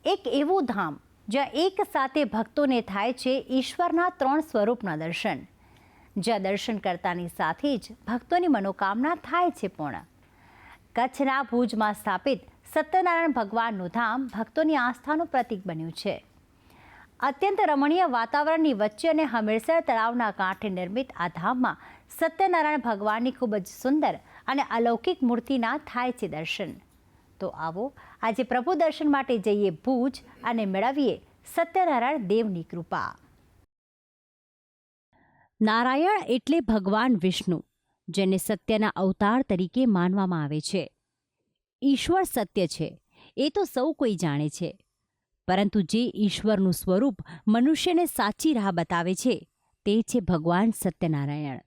એક એવું ધામ જ્યાં એક સાથે ભક્તોને થાય છે ઈશ્વરના 3 સ્વરૂપના દર્શન, જ્યાં દર્શન કરતાની સાથે જ ભક્તોની મનોકામના થાય છે પૂર્ણ. કચ્છના ભુજમાં સ્થાપિત સત્યનારાયણ ભગવાનનું ધામ ભક્તોની આસ્થાનું પ્રતીક બન્યું છે. અત્યંત રમણીય વાતાવરણની વચ્ચે અને હમીરસર તળાવના કાંઠે નિર્મિત આ ધામમાં સત્યનારાયણ ભગવાનની ખૂબ જ સુંદર અને અલૌકિક મૂર્તિના થાય છે દર્શન. તો આવો આજે પ્રભુ દર્શન માટે જઈએ ભુજ અને મેળવીએ સત્યનારાયણ દેવની કૃપા. નારાયણ એટલે ભગવાન વિષ્ણુ, જેને સત્યના અવતાર તરીકે માનવામાં આવે છે. ઈશ્વર સત્ય છે એ તો સૌ કોઈ જાણે છે, પરંતુ જે ઈશ્વરનું સ્વરૂપ મનુષ્યને સાચી રાહ બતાવે છે તે છે ભગવાન સત્યનારાયણ.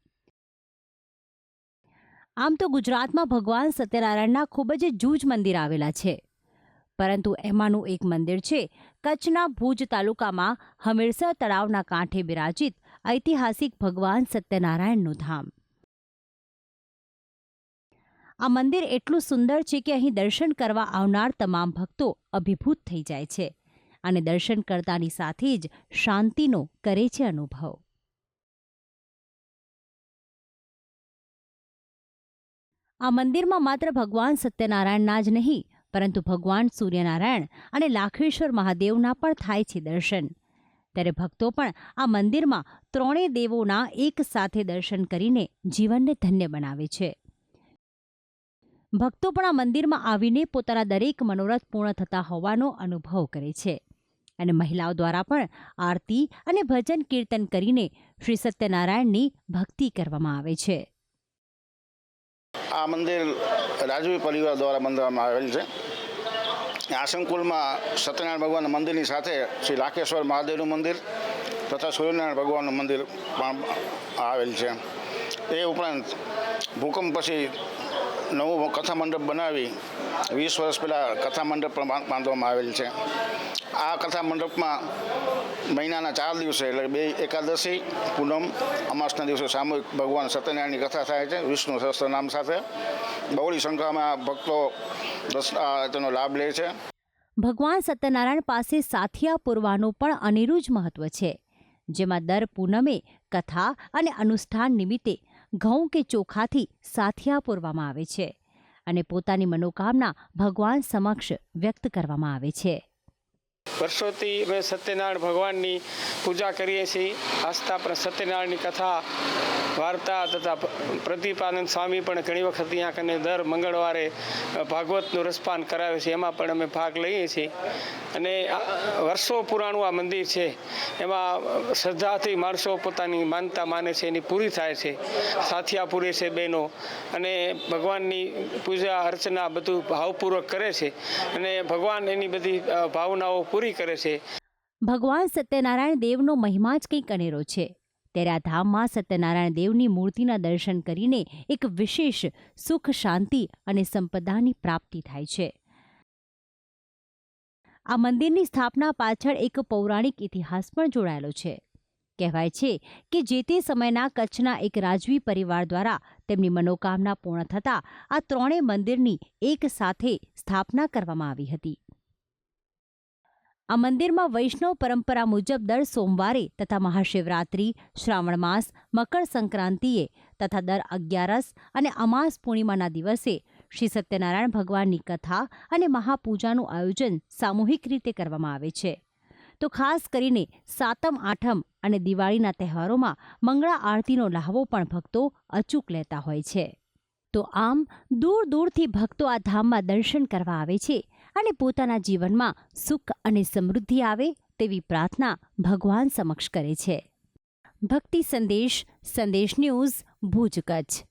આમ તો ગુજરાતમાં ભગવાન સત્યનારાયણના ખૂબ જ જૂજ મંદિર આવેલા છે, પરંતુ એમાંનું એક મંદિર છે કચ્છના ભુજ તાલુકામાં હમીરસર તળાવના કાંઠે બિરાજિત ઐતિહાસિક ભગવાન સત્યનારાયણનું ધામ. આ મંદિર એટલું સુંદર છે કે અહીં દર્શન કરવા આવનાર તમામ ભક્તો અભિભૂત થઈ જાય છે અને દર્શન કરતાની સાથે જ શાંતિનો કરે છે અનુભવ. આ મંદિરમાં માત્ર ભગવાન સત્યનારાયણના જ નહીં, પરંતુ ભગવાન સૂર્યનારાયણ અને લાખેશ્વર મહાદેવના પણ થાય છે દર્શન. ત્યારે ભક્તો પણ આ મંદિરમાં ત્રણેય દેવોના એક સાથે દર્શન કરીને જીવનને ધન્ય બનાવે છે. ભક્તો પણ આ મંદિરમાં આવીને પોતાના દરેક મનોરથ પૂર્ણ થતા હોવાનો અનુભવ કરે છે અને મહિલાઓ દ્વારા પણ આરતી અને ભજન કીર્તન કરીને શ્રી સત્યનારાયણની ભક્તિ કરવામાં આવે છે. આ મંદિર રાજવી પરિવાર દ્વારા બંધાવવામાં આવેલ છે. આ સંકુલમાં સત્યનારાયણ ભગવાનના મંદિરની સાથે શ્રી લાખેશ્વર મહાદેવનું મંદિર તથા સૂર્યનારાયણ ભગવાનનું મંદિર પણ આવેલ છે. એ ઉપરાંત ભૂકંપ પછી નવું કથા મંડપ બનાવી 20 વર્ષ પહેલાં કથા મંડપ પણ બાંધવામાં આવેલ છે. આ કથા મંડપમાં મહિનાના 4 દિવસે એટલે 2 એકાદશી, પૂનમ, અમાસના દિવસે સામૂહિક ભગવાન સત્યનારાયણની કથા થાય છે વિષ્ણુ સહસ્ત્ર નામ સાથે. બહોળી સંખ્યામાં ભક્તો તેનો લાભ લે છે. ભગવાન સત્યનારાયણ પાસે સાથિયા પૂરવાનું પણ અનેરું જ મહત્વ છે, જેમાં દર પૂનમે કથા અને અનુષ્ઠાન નિમિત્તે ઘઉં કે ચોખાથી સાથિયા પૂરવામાં આવે છે અને પોતાની મનોકામના ભગવાન સમક્ષ વ્યક્ત કરવામાં આવે છે. વર્ષોથી અમે સત્યનારાયણ ભગવાનની પૂજા કરીએ છીએ. આસ્થા પર સત્યનારાયણની કથા, વાર્તા તથા પ્રદીપાનંદ સ્વામી પણ ઘણી વખત અહીંયા કને દર મંગળવારે ભાગવતનું રસપાન કરાવે છે, એમાં પણ અમે ભાગ લઈએ છીએ. અને વર્ષો પુરાણું આ મંદિર છે, એમાં શ્રદ્ધાથી માણસો પોતાની માનતા માને છે, એની પૂરી થાય છે. સાથિયા પૂરે છે બહેનો અને ભગવાનની પૂજા અર્ચના બધું ભાવપૂર્વક કરે છે અને ભગવાન એની બધી ભાવનાઓ પૂરી કરે છે. ભગવાન સત્યનારાયણ દેવનો મહિમા જ કંઈક અનેરો છે. ત્યારે આ ધામમાં સત્યનારાયણ દેવની મૂર્તિના દર્શન કરીને એક વિશેષ સુખ, શાંતિ અને સંપદાની પ્રાપ્તિ થાય છે. આ મંદિરની સ્થાપના પાછળ એક પૌરાણિક ઇતિહાસ પણ જોડાયેલો છે. કહેવાય છે કે જે તે સમયના કચ્છના એક રાજવી પરિવાર દ્વારા તેમની મનોકામના પૂર્ણ થતાં આ ત્રણેય મંદિરની એક સાથે સ્થાપના કરવામાં આવી હતી. આ મંદિરમાં વૈષ્ણવ પરંપરા મુજબ દર સોમવારે તથા મહાશિવરાત્રિ, શ્રાવણ માસ, મકર સંક્રાંતિએ તથા દર 11 અને અમાસ પૂર્ણિમાના દિવસે શ્રી સત્યનારાયણ ભગવાનની કથા અને મહાપૂજાનું આયોજન સામૂહિક રીતે કરવામાં આવે છે. તો ખાસ કરીને સાતમ, આઠમ અને દિવાળીના તહેવારોમાં મંગળા આરતીનો લહાવો પણ ભક્તો અચૂક લેતા હોય છે. તો આમ દૂર દૂરથી ભક્તો આ ધામમાં દર્શન કરવા આવે છે અને પોતાના જીવનમાં સુખ અને સમૃદ્ધિ આવે તેવી પ્રાર્થના ભગવાન સમક્ષ કરે છે. ભક્તિ સંદેશ, સંદેશ ન્યૂઝ, ભુજ, કચ્છ.